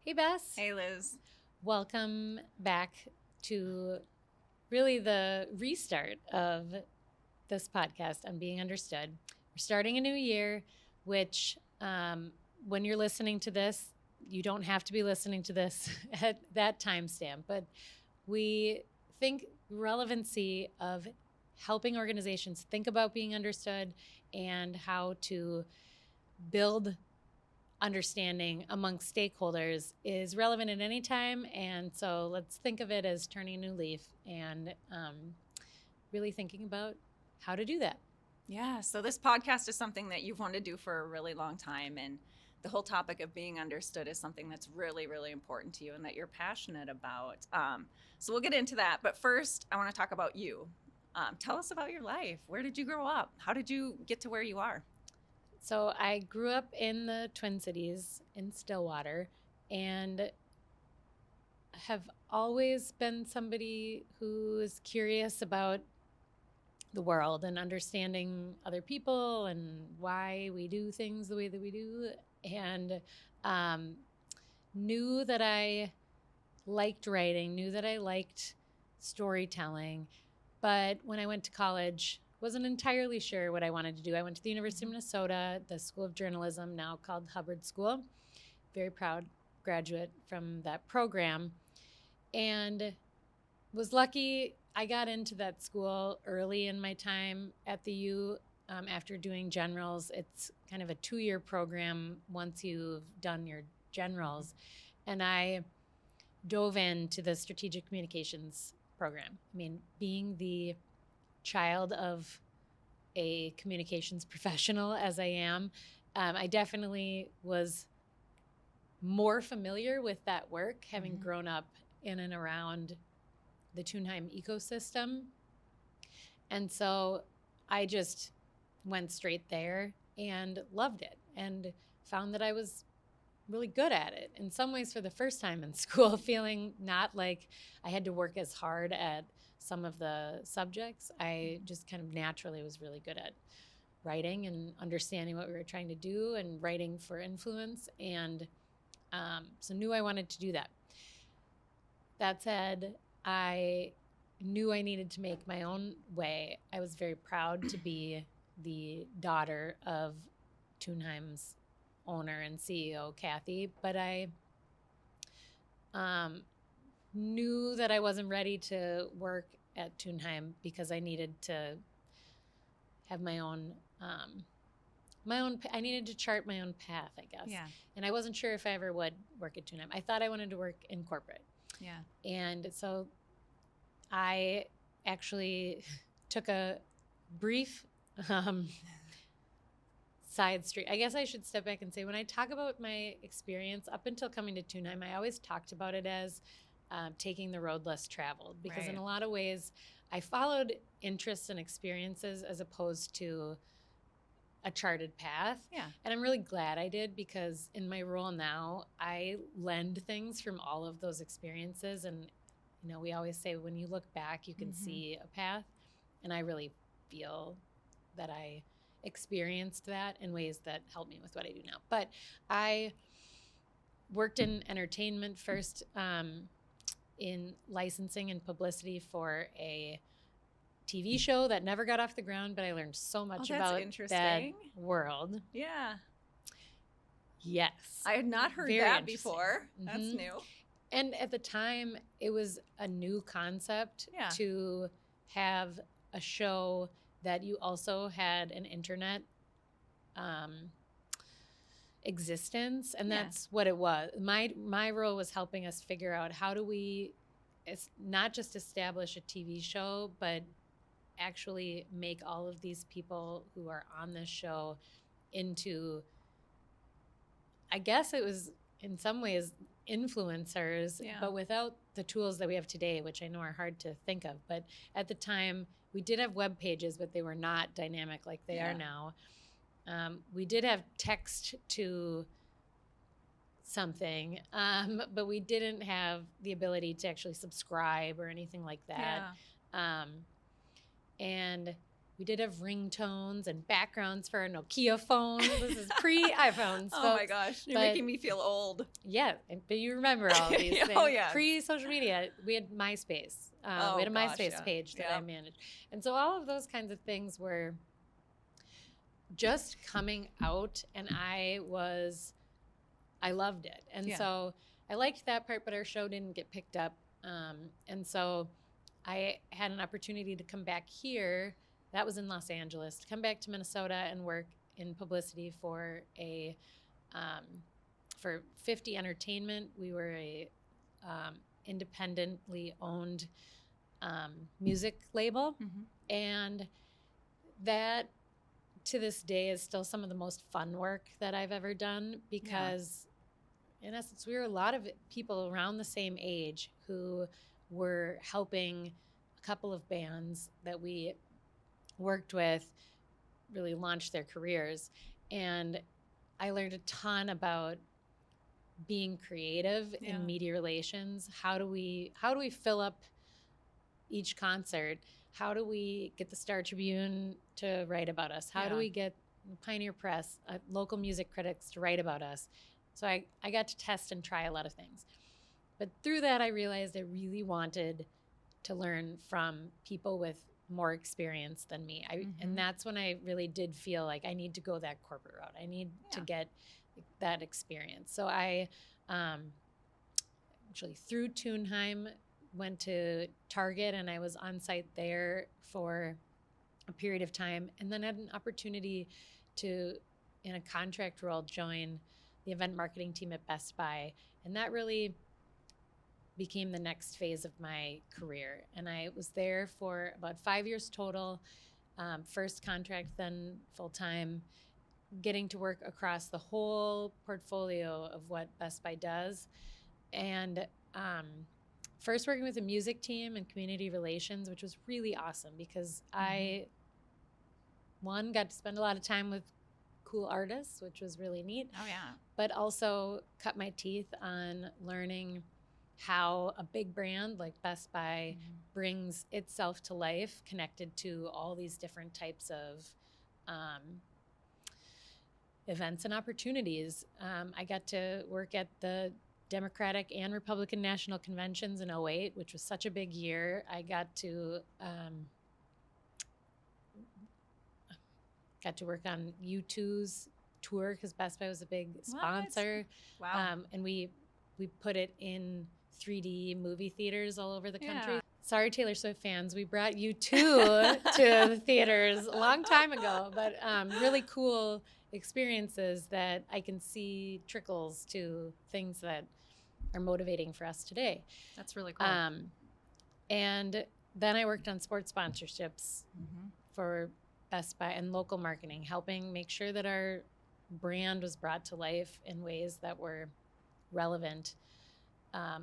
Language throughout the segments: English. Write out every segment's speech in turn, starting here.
Hey, Bess. Hey, Liz. Welcome back to really the restart of this podcast on Being Understood. We're starting a new year, which when you're listening to this, you don't have to be listening to this at that timestamp, but we think relevancy of helping organizations think about being understood and how to build understanding amongst stakeholders is relevant at any time. And so let's think of it as turning a new leaf and really thinking about how to do that. Yeah, so this podcast is something that you've wanted to do for a really long time. And the whole topic of being understood is something that's really, really important to you and that you're passionate about. So we'll get into that. But first, I want to talk about you. Tell us about your life. Where did you grow up? How did you get to where you are? So I grew up in the Twin Cities in Stillwater and have always been somebody who's curious about the world and understanding other people and why we do things the way that we do. And knew that I liked writing, knew that I liked storytelling. But when I went to college, wasn't entirely sure what I wanted to do. I went to the University of Minnesota, the School of Journalism, now called Hubbard School. Very proud graduate from that program. And was lucky I got into that school early in my time at the U. After doing generals. It's kind of a 2-year program once you've done your generals. And I dove into the strategic communications program. I mean, being the child of a communications professional as I am, I definitely was more familiar with that work, having grown up in and around the Tunheim ecosystem. And so I just went straight there and loved it and found that I was really good at it. In some ways, for the first time in school, feeling not like I had to work as hard at some of the subjects. I just kind of naturally was really good at writing and understanding what we were trying to do and writing for influence. And so knew I wanted to do that. That said, I knew I needed to make my own way. I was very proud to be the daughter of Tunheim's owner and CEO, Kathy, but I knew that I wasn't ready to work at Tunheim because I needed to have my own, I needed to chart my own path, I guess. Yeah. And I wasn't sure if I ever would work at Tunheim. I thought I wanted to work in corporate. Yeah. And so I actually took a brief side street. I guess I should step back and say when I talk about my experience up until coming to Tunheim, I always talked about it as taking the road less traveled because in a lot of ways I followed interests and experiences as opposed to a charted path. Yeah. And I'm really glad I did because in my role now, I lend things from all of those experiences. And, you know, we always say when you look back, you can see a path. And I really feel that I experienced that in ways that help me with what I do now. But I worked in entertainment first, in licensing and publicity for a TV show that never got off the ground, but I learned so much about that world. Yeah. Yes. I had not heard that before. That's new. And at the time, it was a new concept to have a show that you also had an internet existence, and that's what it was. My role was helping us figure out how do we not just establish a TV show, but actually make all of these people who are on this show into, I guess it was in some ways influencers, but without the tools that we have today, which I know are hard to think of. But at the time, we did have web pages, but they were not dynamic like they are now. We did have text to something, but we didn't have the ability to actually subscribe or anything like that. And we did have ringtones and backgrounds for our Nokia phones. This is pre-iPhones, Oh folks. my gosh, you're But- making me feel old. Yeah, but you remember all of these things. Oh, yes. Pre-social media, we had MySpace. Oh, We had a gosh, MySpace yeah. page that I Yep. managed. And so all of those kinds of things were just coming out, and I loved it. And Yeah. so I liked that part, but our show didn't get picked up. And so I had an opportunity to come back here. That was in Los Angeles, to come back to Minnesota and work in publicity for for 50 Entertainment. We were a independently owned music label, and that to this day is still some of the most fun work that I've ever done, because in essence, we were a lot of people around the same age who were helping a couple of bands that we worked with really launch their careers. And I learned a ton about being creative Yeah. in media relations. How do we fill up each concert? How do we get the Star Tribune to write about us? How do Yeah. we get Pioneer Press, local music critics to write about us? So I got to test and try a lot of things. But through that, I realized I really wanted to learn from people with more experience than me. And that's when I really did feel like I need to go that corporate route. I need to get that experience. So I actually, through Tunheim, went to Target, and I was on site there for a period of time, and then had an opportunity to, in a contract role, join the event marketing team at Best Buy. And that really became the next phase of my career. And I was there for about 5 years total, first contract, then full-time, getting to work across the whole portfolio of what Best Buy does. And first working with a music team and community relations, which was really awesome, because I, one, got to spend a lot of time with cool artists, which was really neat. Oh, yeah. But also cut my teeth on learning how a big brand like Best Buy brings itself to life, connected to all these different types of events and opportunities. I got to work at the Democratic and Republican National Conventions in 2008, which was such a big year. I got to work on U2's tour, because Best Buy was a big sponsor. Wow. And we put it in 3D movie theaters all over the country. Yeah. Sorry, Taylor Swift fans, we brought U2 to the theaters a long time ago, but really cool experiences that I can see trickles to things that are motivating for us today. That's really cool. And then I worked on sports sponsorships for Best Buy and local marketing, helping make sure that our brand was brought to life in ways that were relevant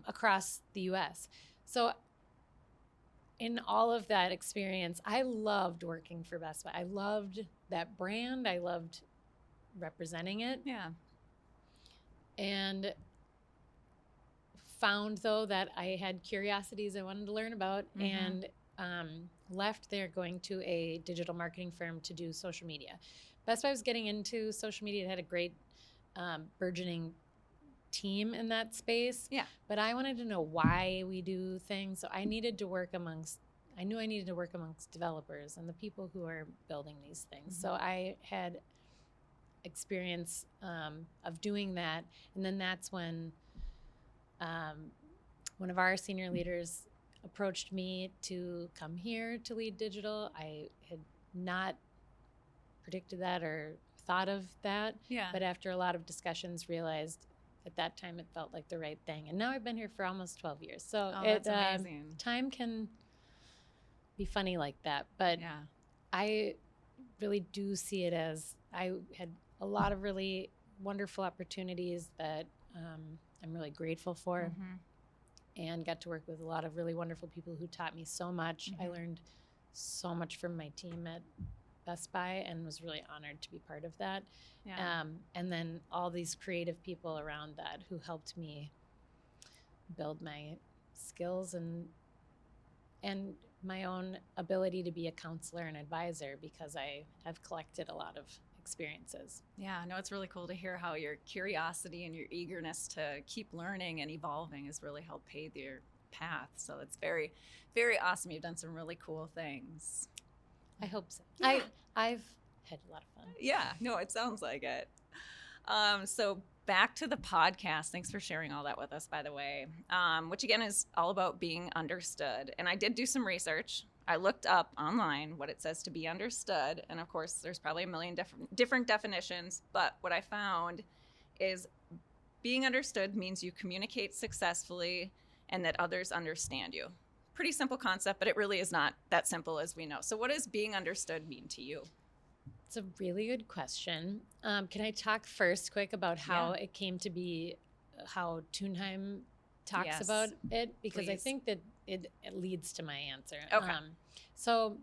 across the U.S. So in all of that experience, I loved working for Best Buy. I loved that brand. I loved representing it. Yeah. And found, though, that I had curiosities I wanted to learn about, and left there going to a digital marketing firm to do social media. Best Buy was getting into social media. It had a great burgeoning team in that space. Yeah. But I wanted to know why we do things. So I needed to work amongst developers and the people who are building these things. So I had experience of doing that. And then that's when one of our senior leaders approached me to come here to lead digital. I had not predicted that or thought of that. Yeah. But after a lot of discussions, realized at that time it felt like the right thing. And now I've been here for almost 12 years. So that's amazing. Time can be funny like that. But Yeah. I really do see it as I had a lot of really wonderful opportunities that I'm really grateful for, and got to work with a lot of really wonderful people who taught me so much. I learned so much from my team at Best Buy and was really honored to be part of that. Yeah. And then all these creative people around that who helped me build my skills and my own ability to be a counselor and advisor because I have collected a lot of experiences. Yeah, no, it's really cool to hear how your curiosity and your eagerness to keep learning and evolving has really helped pave your path. So it's very, very awesome. You've done some really cool things. I hope so. Yeah. I've had a lot of fun. Yeah, no, it sounds like it. So back to the podcast. Thanks for sharing all that with us, by the way, which again is all about being understood. And I did do some research. I looked up online what it says to be understood. And of course, there's probably a million different definitions. But what I found is being understood means you communicate successfully and that others understand you. Pretty simple concept, but it really is not that simple as we know. So what does being understood mean to you? It's a really good question. Can I talk first quick about how it came to be, how Tunheim talks about it? Because I think that it leads to my answer. Okay. So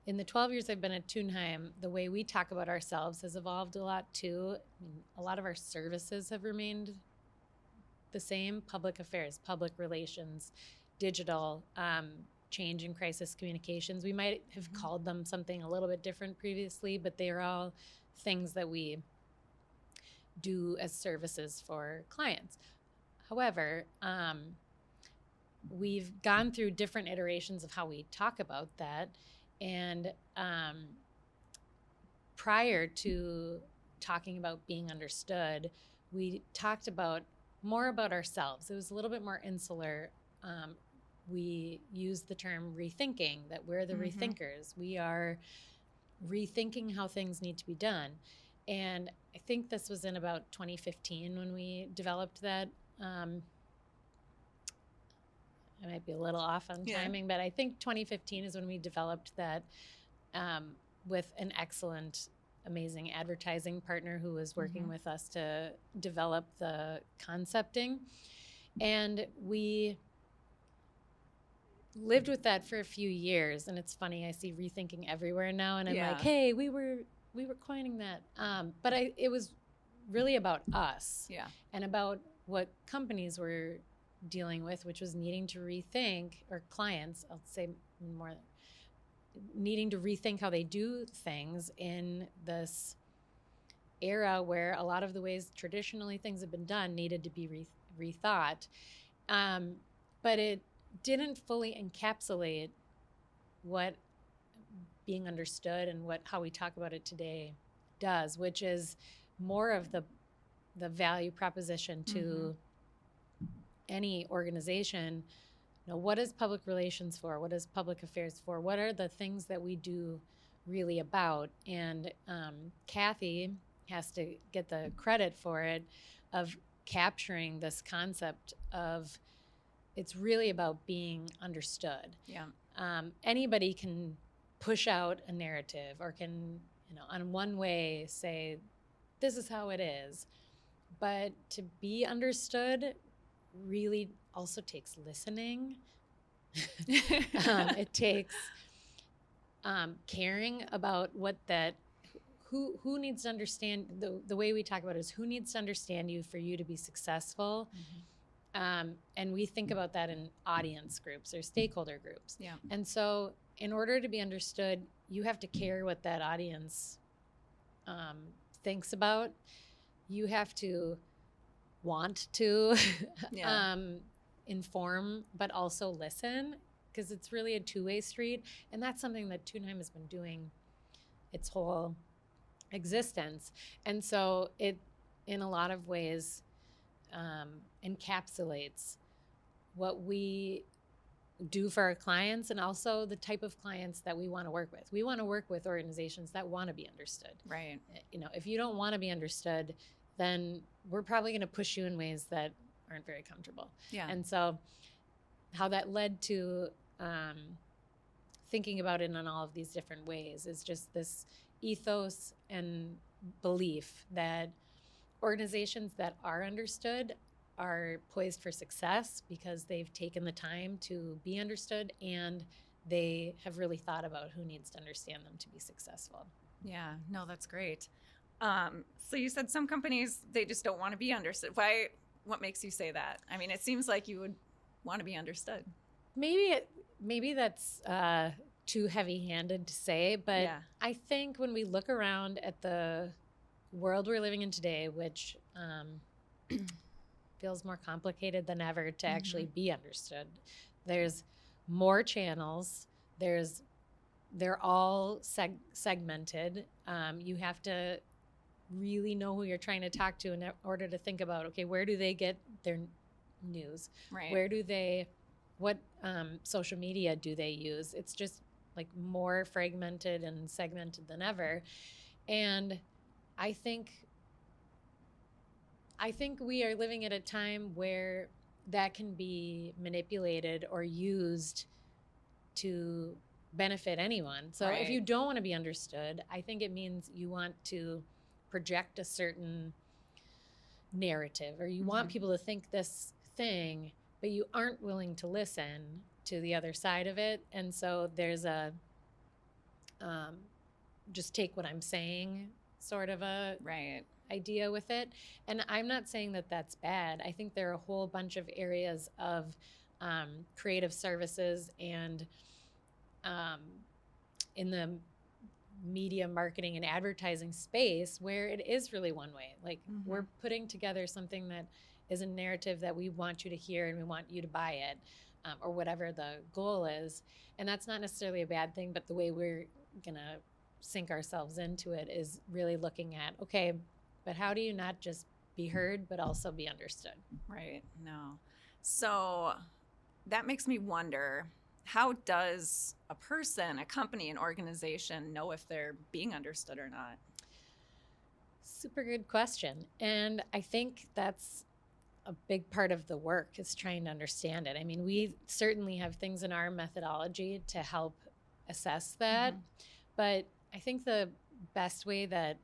in the 12 years I've been at Tunheim, the way we talk about ourselves has evolved a lot too. I mean, a lot of our services have remained the same: public affairs, public relations, digital, change and crisis communications. We might have called them something a little bit different previously, but they are all things that we do as services for clients. However, we've gone through different iterations of how we talk about that. And prior to talking about being understood, we talked more about ourselves. It was a little bit more insular. We used the term rethinking, that we're the rethinkers. We are rethinking how things need to be done. And I think this was in about 2015 when we developed that. I might be a little off on timing, but I think 2015 is when we developed that with an excellent, amazing advertising partner who was working with us to develop the concepting. And we lived with that for a few years. And it's funny, I see rethinking everywhere now, and I'm like, hey, we were coining that. But it was really about us and about what companies were dealing with, which was needing to rethink, or clients, I'll say more, needing to rethink how they do things in this era where a lot of the ways traditionally things have been done needed to be rethought. But it didn't fully encapsulate what being understood and how we talk about it today does, which is more of the value proposition to any organization. What is public relations for? What is public affairs for? What are the things that we do really about? And Kathy has to get the credit for it, of capturing this concept of, it's really about being understood. Yeah. Anybody can push out a narrative, or can, on one way say, this is how it is. But to be understood really also takes listening. It takes caring about who needs to understand. The way we talk about it is, who needs to understand you for you to be successful. And we think about that in audience groups or stakeholder groups. Yeah. And so in order to be understood, you have to care what that audience thinks about. You have to want to inform, but also listen, because it's really a two-way street. And that's something that Tunheim has been doing its whole existence. And so it, in a lot of ways, encapsulates what we do for our clients, and also the type of clients that we want to work with. We want to work with organizations that want to be understood. Right. If you don't want to be understood, then we're probably going to push you in ways that aren't very comfortable. Yeah. And so how that led to thinking about it in all of these different ways is just this ethos and belief that organizations that are understood are poised for success because they've taken the time to be understood, and they have really thought about who needs to understand them to be successful. Yeah, no, that's great. So you said some companies, they just don't want to be understood. What makes you say that? I mean, it seems like you would want to be understood. maybe that's too heavy-handed to say, but Yeah. I think when we look around at the world we're living in today, which feels more complicated than ever to actually be understood, there's more channels. They're all segmented. You have to really know who you're trying to talk to in order to think about, okay, where do they get their news? Right. Where do they, what social media do they use? It's just like more fragmented and segmented than ever. And I think we are living at a time where that can be manipulated or used to benefit anyone. So if you don't want to be understood, I think it means you want to project a certain narrative, or you want people to think this thing, but you aren't willing to listen to the other side of it. And so there's a just take what I'm saying sort of a idea with it. And I'm not saying that that's bad. I think there are a whole bunch of areas of creative services and in the media marketing and advertising space where it is really one way. Like we're putting together something that is a narrative that we want you to hear and we want you to buy it, or whatever the goal is. And that's not necessarily a bad thing, but the way we're gonna sink ourselves into it is really looking at, okay, but how do you not just be heard but also be understood? Right. No. So that makes me wonder, how does a person, a company, an organization know if they're being understood or not? Super good question. And I think that's a big part of the work, is trying to understand it. I mean, we certainly have things in our methodology to help assess that. But I think the best way that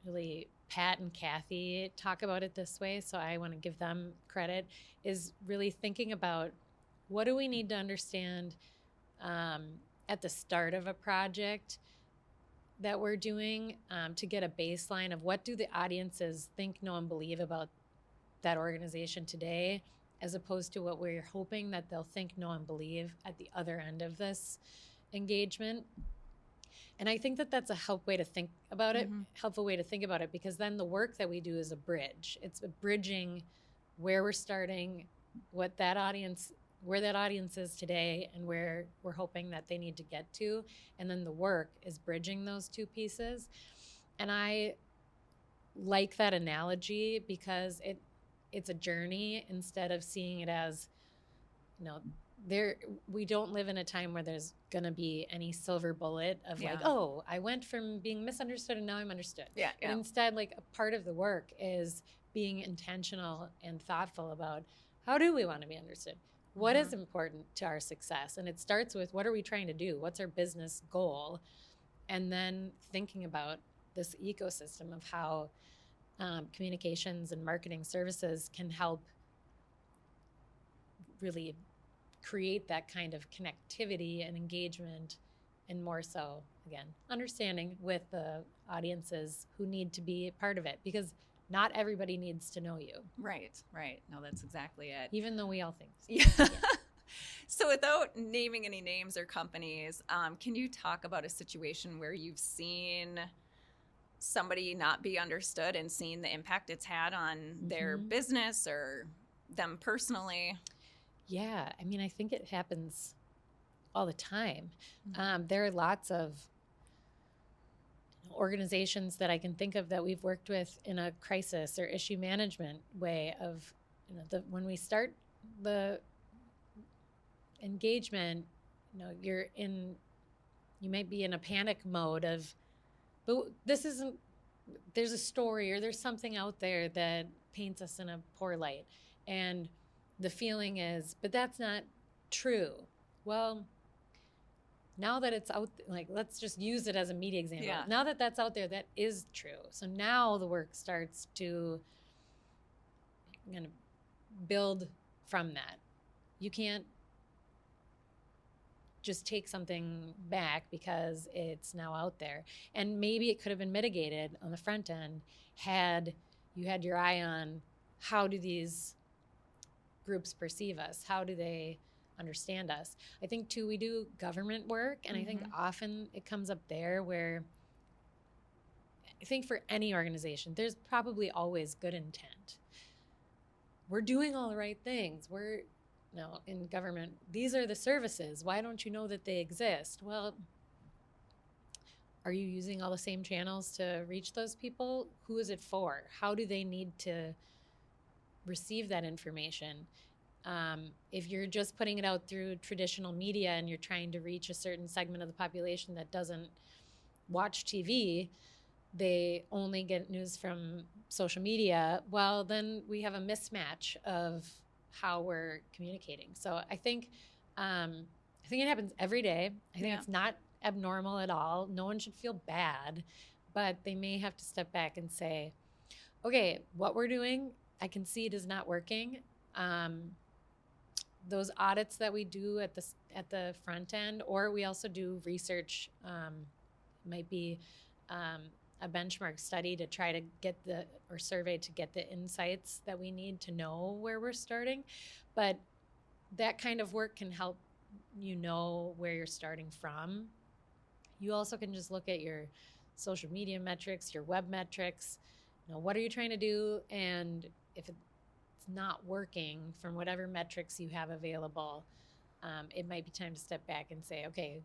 really Pat and Kathy talk about it this way, so I want to give them credit, is really thinking about what do we need to understand at the start of a project that we're doing, to get a baseline of what do the audiences think, know, and believe about that organization today, as opposed to what we're hoping that they'll think, know, and believe at the other end of this engagement. And I think that that's a helpful way to think about it, because then the work that we do is a bridge. It's a bridging where we're starting, where that audience is today, and where we're hoping that they need to get to. And then the work is bridging those two pieces. And I like that analogy because it's a journey, instead of seeing it as, we don't live in a time where there's going to be any silver bullet of like, oh, I went from being misunderstood and now I'm understood. And instead, like, a part of the work is being intentional and thoughtful about, how do we want to be understood? What is important to our success? And it starts with, what are we trying to do? What's our business goal? And then thinking about this ecosystem of how communications and marketing services can help really create that kind of connectivity and engagement, and more so, again, understanding with the audiences who need to be part of it, because not everybody needs to know you. Right. No, that's exactly it. Even though we all think so. Yeah. So without naming any names or companies, can you talk about a situation where you've seen somebody not be understood and seen the impact it's had on their business or them personally? Yeah, I mean, I think it happens all the time. There are lots of organizations that I can think of that we've worked with in a crisis or issue management way of, when we start the engagement, you might be in a panic mode of, but there's a story or there's something out there that paints us in a poor light. And the feeling is, but that's not true. Well, now that it's out, like, let's just use it as a media example. Yeah. Now that that's out there, that is true. So now the work starts to build from that. You can't just take something back because it's now out there. And maybe it could have been mitigated on the front end had you had your eye on, how do these groups perceive us? How do they understand us. I think too, we do government work, and I think often it comes up there where I think for any organization, there's probably always good intent. We're doing all the right things. No, in government, these are the services. Why don't you know that they exist? Well, are you using all the same channels to reach those people? Who is it for? How do they need to receive that information? If you're just putting it out through traditional media and you're trying to reach a certain segment of the population that doesn't watch TV, they only get news from social media, well, then we have a mismatch of how we're communicating. So I think it happens every day. I think it's not abnormal at all. No one should feel bad, but they may have to step back and say, okay, what we're doing, I can see it is not working. Those audits that we do at the front end, or we also do research, might be a benchmark study to try to get or survey to get the insights that we need to know where we're starting. But that kind of work can help you know where you're starting from. You also can just look at your social media metrics, your web metrics. What are you trying to do? And if it's not working from whatever metrics you have available, it might be time to step back and say, okay,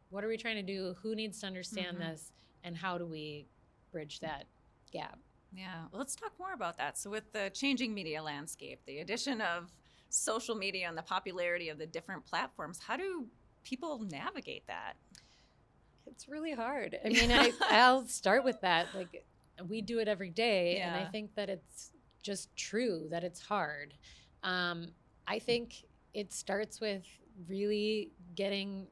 what are we trying to do? Who needs to understand this? And how do we bridge that gap? Yeah, well, let's talk more about that. So with the changing media landscape, the addition of social media and the popularity of the different platforms, how do people navigate that? It's really hard. I mean, I'll start with that. Like, we do it every day, and I think that it's just true that it's hard. I think it starts with really getting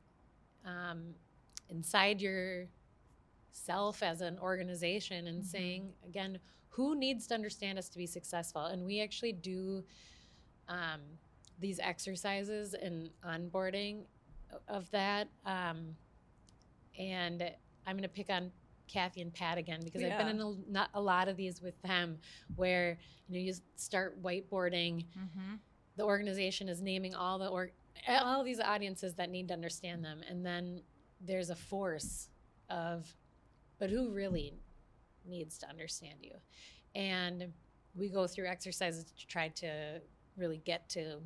inside yourself as an organization and saying, again, who needs to understand us to be successful? And we actually do these exercises and onboarding of that. And I'm going to pick on Kathy and Pat again, because I've been in a lot of these with them where you start whiteboarding. The organization is naming all these audiences that need to understand them, and then there's a force of, but who really needs to understand you? And we go through exercises to try to really get to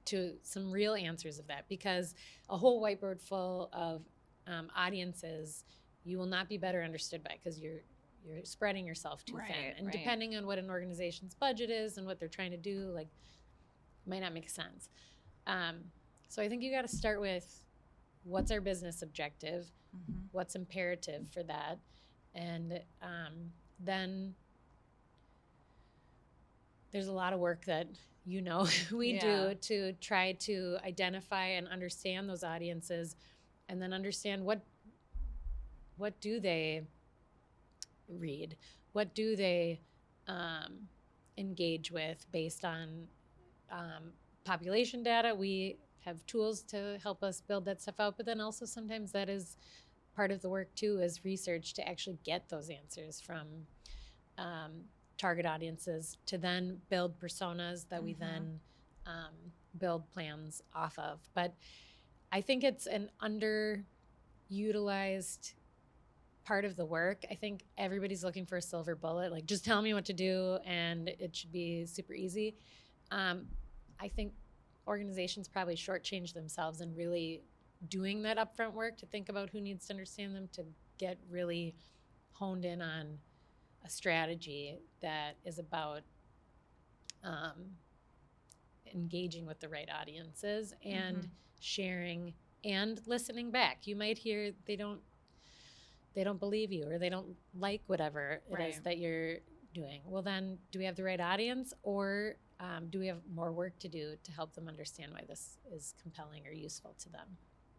to some real answers of that, because a whole whiteboard full of audiences you will not be better understood by, because you're spreading yourself too thin, and depending on what an organization's budget is and what they're trying to do, like, might not make sense. So I think you got to start with, what's our business objective, what's imperative for that, and then there's a lot of work that we do to try to identify and understand those audiences, and then understand what do they read, what do they engage with based on population data. We have tools to help us build that stuff out, but then also sometimes that is part of the work too, is research to actually get those answers from target audiences, to then build personas that we then build plans off of. But I think it's an underutilized part of the work. I think everybody's looking for a silver bullet, like, just tell me what to do and it should be super easy. I think organizations probably shortchange themselves in really doing that upfront work to think about who needs to understand them, to get really honed in on a strategy that is about engaging with the right audiences and sharing and listening back. You might hear they don't believe you, or they don't like whatever it is that you're doing. Well, then, do we have the right audience, or do we have more work to do to help them understand why this is compelling or useful to them?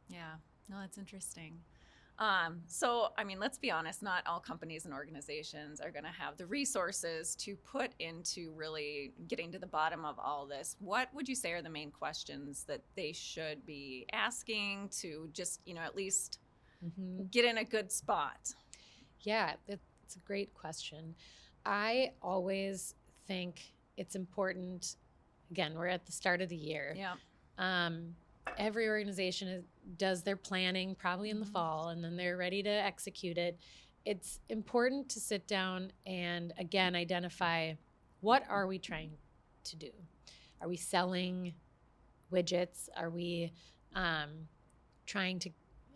Yeah, no, that's interesting. So, I mean, let's be honest, not all companies and organizations are going to have the resources to put into really getting to the bottom of all this. What would you say are the main questions that they should be asking to just, at least get in a good spot? Yeah, it's a great question. I always think it's important again, we're at the start of the year. Yeah. Every organization does their planning probably in the fall, and then they're ready to execute it. It's important to sit down and, again, identify, what are we trying to do? Are we selling widgets? Are we trying to,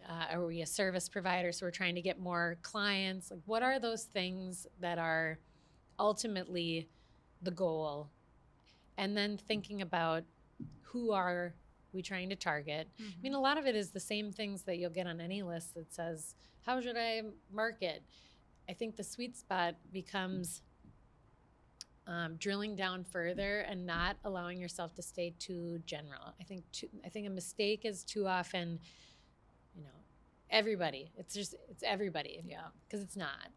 are we a service provider? So we're trying to get more clients. Like, what are those things that are ultimately the goal? And then thinking about, who are we trying to target? I mean, a lot of it is the same things that you'll get on any list that says, how should I market? I think the sweet spot becomes drilling down further and not allowing yourself to stay too general. I think a mistake is too often, everybody. It's everybody. Yeah. Because it's not.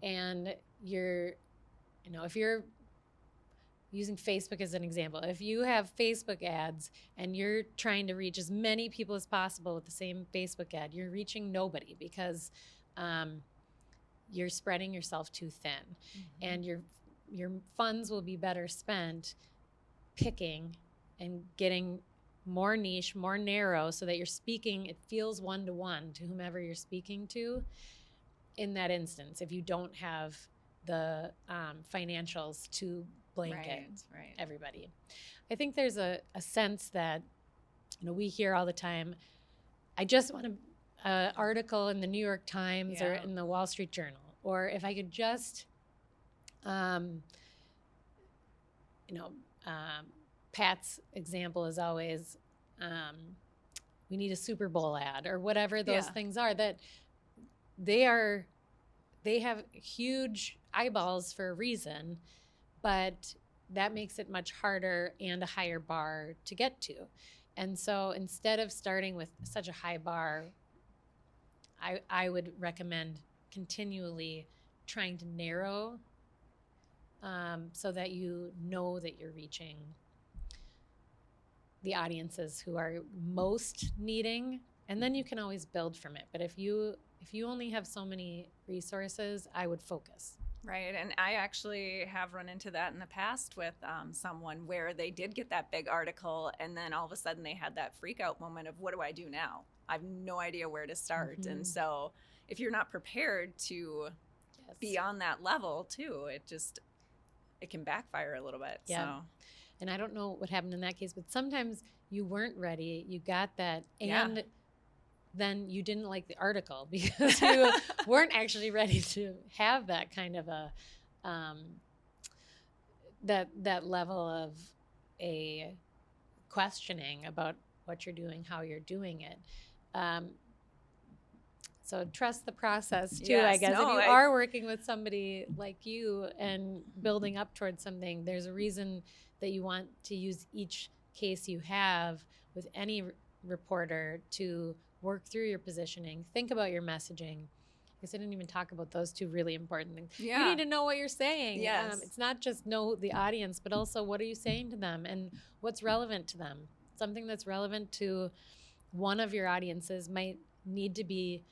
And if you're using Facebook as an example, if you have Facebook ads and you're trying to reach as many people as possible with the same Facebook ad, you're reaching nobody, because you're spreading yourself too thin. And your funds will be better spent picking and getting more niche, more narrow, so that you're speaking, it feels one-to-one to whomever you're speaking to in that instance, if you don't have the financials to blanket everybody. I think there's a sense that, we hear all the time, I just want an article in the New York Times or in the Wall Street Journal, or if I could just, Pat's example is always, we need a Super Bowl ad, or whatever those things are, that they have huge eyeballs for a reason, but that makes it much harder and a higher bar to get to. And so instead of starting with such a high bar, I would recommend continually trying to narrow, so that you know that you're reaching the audiences who are most needing, and then you can always build from it. But if you only have so many resources, I would focus. Right. And I actually have run into that in the past with someone where they did get that big article, and then all of a sudden they had that freak out moment of, what do I do now? I have no idea where to start. And so if you're not prepared to be on that level too, it can backfire a little bit. Yeah. So. And I don't know what happened in that case, but sometimes you weren't ready, you got that, and then you didn't like the article because you weren't actually ready to have that kind of a that level of a questioning about what you're doing, how you're doing it. So trust the process too, I guess. If you are working with somebody like you and building up towards something, there's a reason that you want to use each case you have with any reporter to work through your positioning, think about your messaging. I guess I didn't even talk about those two really important things. Yeah. You need to know what you're saying. Yes. It's not just know the audience, but also what are you saying to them and what's relevant to them. Something that's relevant to one of your audiences might need to be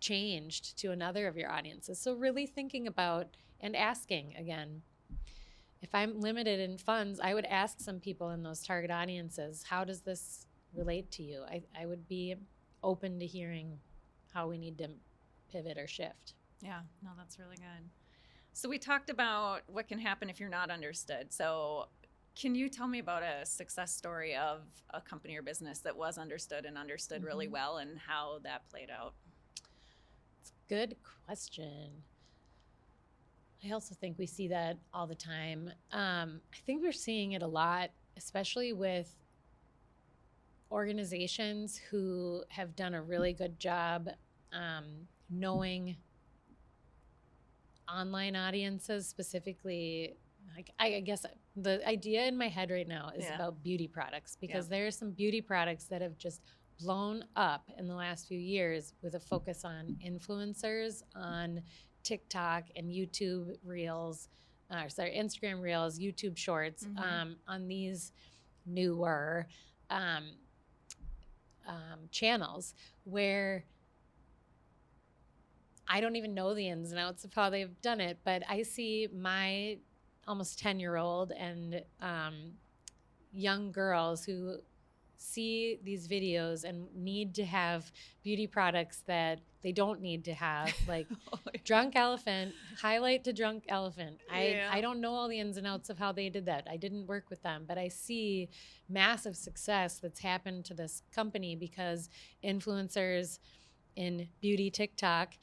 changed to another of your audiences. So really thinking about and asking again. If I'm limited in funds, I would ask some people in those target audiences, how does this relate to you? I would be open to hearing how we need to pivot or shift. Yeah, no, that's really good. So we talked about what can happen if you're not understood. So can you tell me about a success story of a company or business that was understood and understood really well, and how that played out? It's a good question. I also think we see that all the time. I think we're seeing it a lot, especially with organizations who have done a really good job knowing online audiences, specifically. Like, I guess the idea in my head right now is about beauty products, because there are some beauty products that have just blown up in the last few years with a focus on influencers, on TikTok and YouTube Reels, Instagram Reels, YouTube Shorts, on these newer channels where I don't even know the ins and outs of how they've done it, but I see my almost 10-year-old and young girls who see these videos and need to have beauty products that they don't need to have, like Drunk Elephant, highlight to Drunk Elephant. I don't know all the ins and outs of how they did that. I didn't work with them, but I see massive success that's happened to this company because influencers in beauty TikTok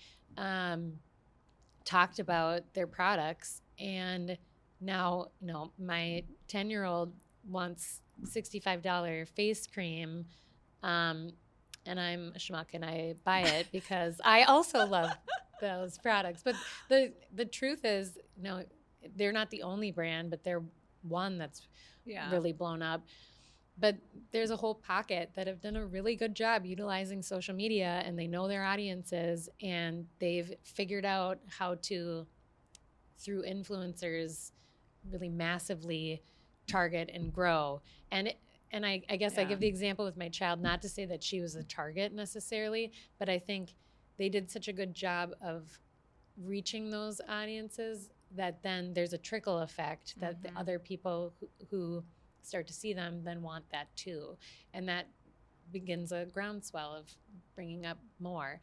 talked about their products. And now, my 10-year-old wants $65 face cream, and I'm a schmuck and I buy it because I also love those products. But the truth is, they're not the only brand, but they're one that's really blown up. But there's a whole pocket that have done a really good job utilizing social media, and they know their audiences, and they've figured out how to, through influencers, really massively target and grow. And I guess I give the example with my child, not to say that she was a target necessarily, but I think they did such a good job of reaching those audiences that then there's a trickle effect that the other people who start to see them then want that too. And that begins a groundswell of bringing up more.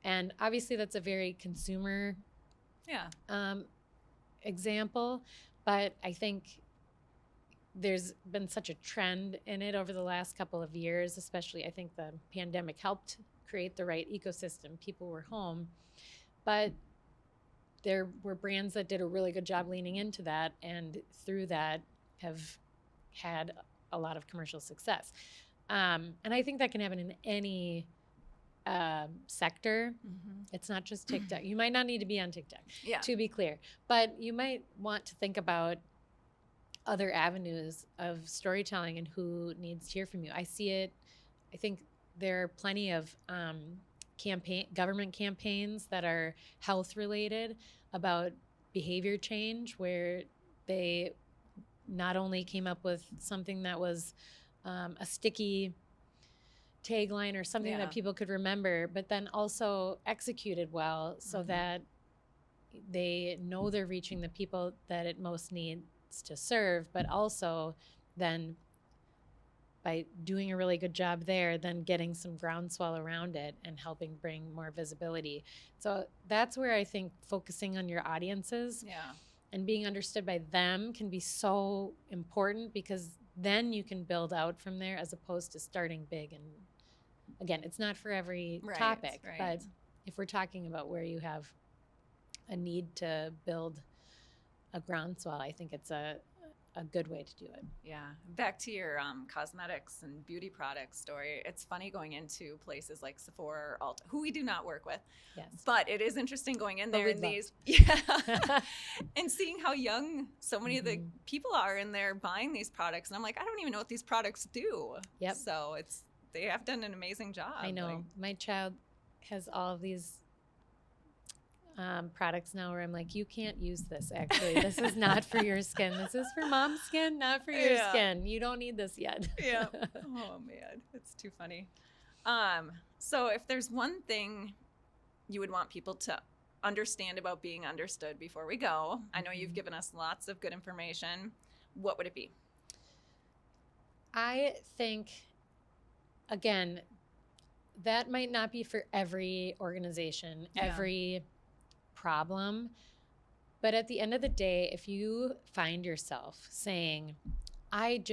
And obviously that's a very consumer example, but I think there's been such a trend in it over the last couple of years, especially I think the pandemic helped create the right ecosystem. People were home, but there were brands that did a really good job leaning into that, and through that have had a lot of commercial success. And I think that can happen in any sector. It's not just TikTok. You might not need to be on TikTok, to be clear, but you might want to think about other avenues of storytelling and who needs to hear from you. I see it. I think there are plenty of government campaigns that are health related about behavior change, where they not only came up with something that was a sticky tagline or something that people could remember, but then also executed well so that they know they're reaching the people that it most needs to serve, but also then by doing a really good job there, then getting some groundswell around it and helping bring more visibility. So that's where I think focusing on your audiences and being understood by them can be so important, because then you can build out from there as opposed to starting big. And again, it's not for every topic, but if we're talking about where you have a need to build a groundswell, I think it's a good way to do it. Yeah. Back to your cosmetics and beauty products story. It's funny going into places like Sephora or Ulta, who we do not work with. Yes. But it is interesting going in there and and seeing how young so many of the people are in there buying these products. And I'm like, I don't even know what these products do. Yep. So they have done an amazing job. I know. My child has all of these products now where I'm like, you can't use this, actually. This is not for your skin. This is for mom's skin, not for your skin. You don't need this yet. Oh, man. It's too funny. So if there's one thing you would want people to understand about being understood before we go, I know you've given us lots of good information. What would it be? I think, again, that might not be for every organization, every problem. But at the end of the day, if you find yourself saying, I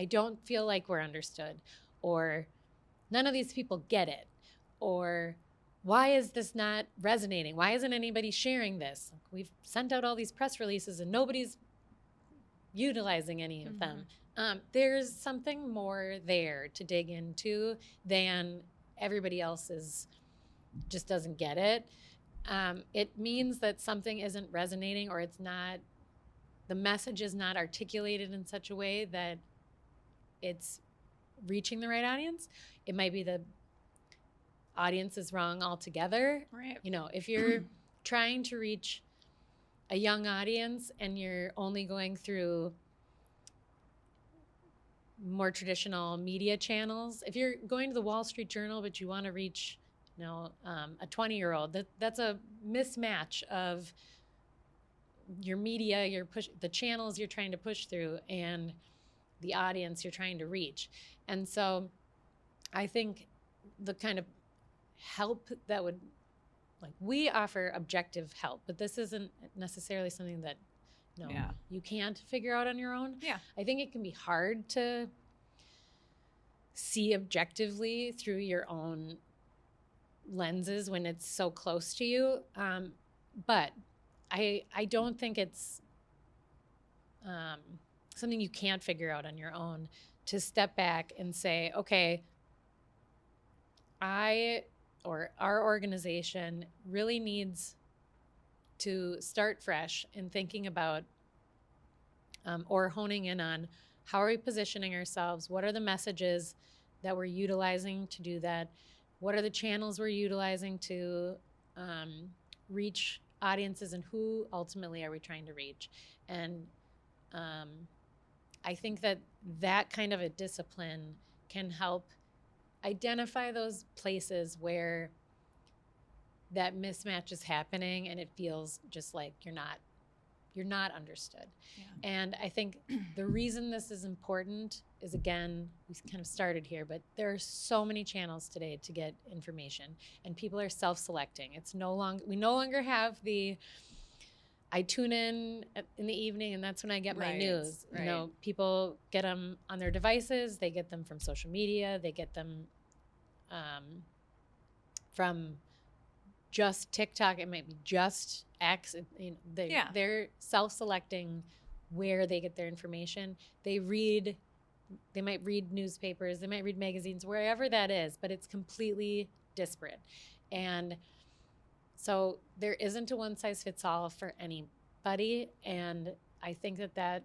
don't feel like we're understood, or none of these people get it, or why is this not resonating? Why isn't anybody sharing this? We've sent out all these press releases and nobody's utilizing any of them. There's something more there to dig into than everybody else's just doesn't get it. It means that something isn't resonating, or the message is not articulated in such a way that it's reaching the right audience. It might be the audience is wrong altogether. Right. If you're trying to reach a young audience and you're only going through more traditional media channels, if you're going to the Wall Street Journal but you want to reach a 20-year-old, that's a mismatch of your media, the channels you're trying to push through, and the audience you're trying to reach. And so I think the kind of help that would, like, we offer objective help, but this isn't necessarily something that you can't figure out on your own. Yeah. I think it can be hard to see objectively through your own lenses when it's so close to you. But I don't think it's something you can't figure out on your own, to step back and say, okay, our organization really needs to start fresh in thinking about or honing in on how are we positioning ourselves? What are the messages that we're utilizing to do that? What are the channels we're utilizing to reach audiences, and who ultimately are we trying to reach? And I think that kind of a discipline can help identify those places where that mismatch is happening and it feels just like you're not understood. Yeah. And I think the reason this is important is, again, we kind of started here, but there are so many channels today to get information, and people are self-selecting. We no longer have I tune in the evening and that's when I get my news. Right. People get them on their devices. They get them from social media. They get them from just TikTok. It might be just X. They're self-selecting where they get their information. They might read newspapers. They might read magazines, wherever that is, but it's completely disparate. And so there isn't a one-size-fits-all for anybody, and I think that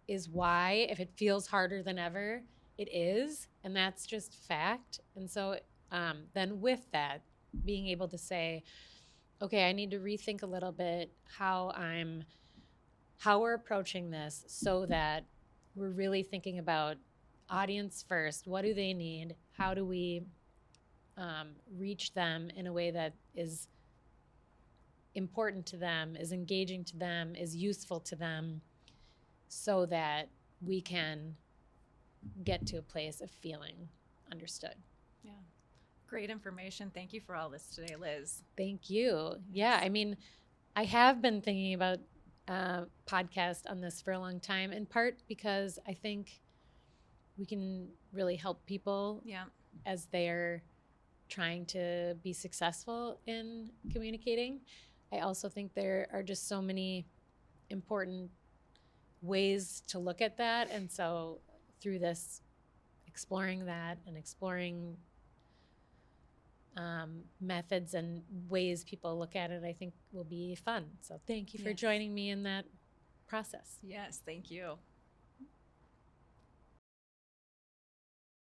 is why, if it feels harder than ever, it is, and that's just fact. And so then with that, being able to say, okay, I need to rethink a little bit how we're approaching this, so that we're really thinking about audience first. What do they need? How do we reach them in a way that is important to them, is engaging to them, is useful to them, so that we can get to a place of feeling understood. Yeah. Great information. Thank you for all this today, Liz. Thank you. Yeah, I mean, I have been thinking about podcast on this for a long time, in part because I think we can really help people as they're trying to be successful in communicating. I also think there are just so many important ways to look at that. And so through this, exploring that and exploring methods and ways people look at it, I think will be fun. So thank you for joining me in that process. Yes, thank you.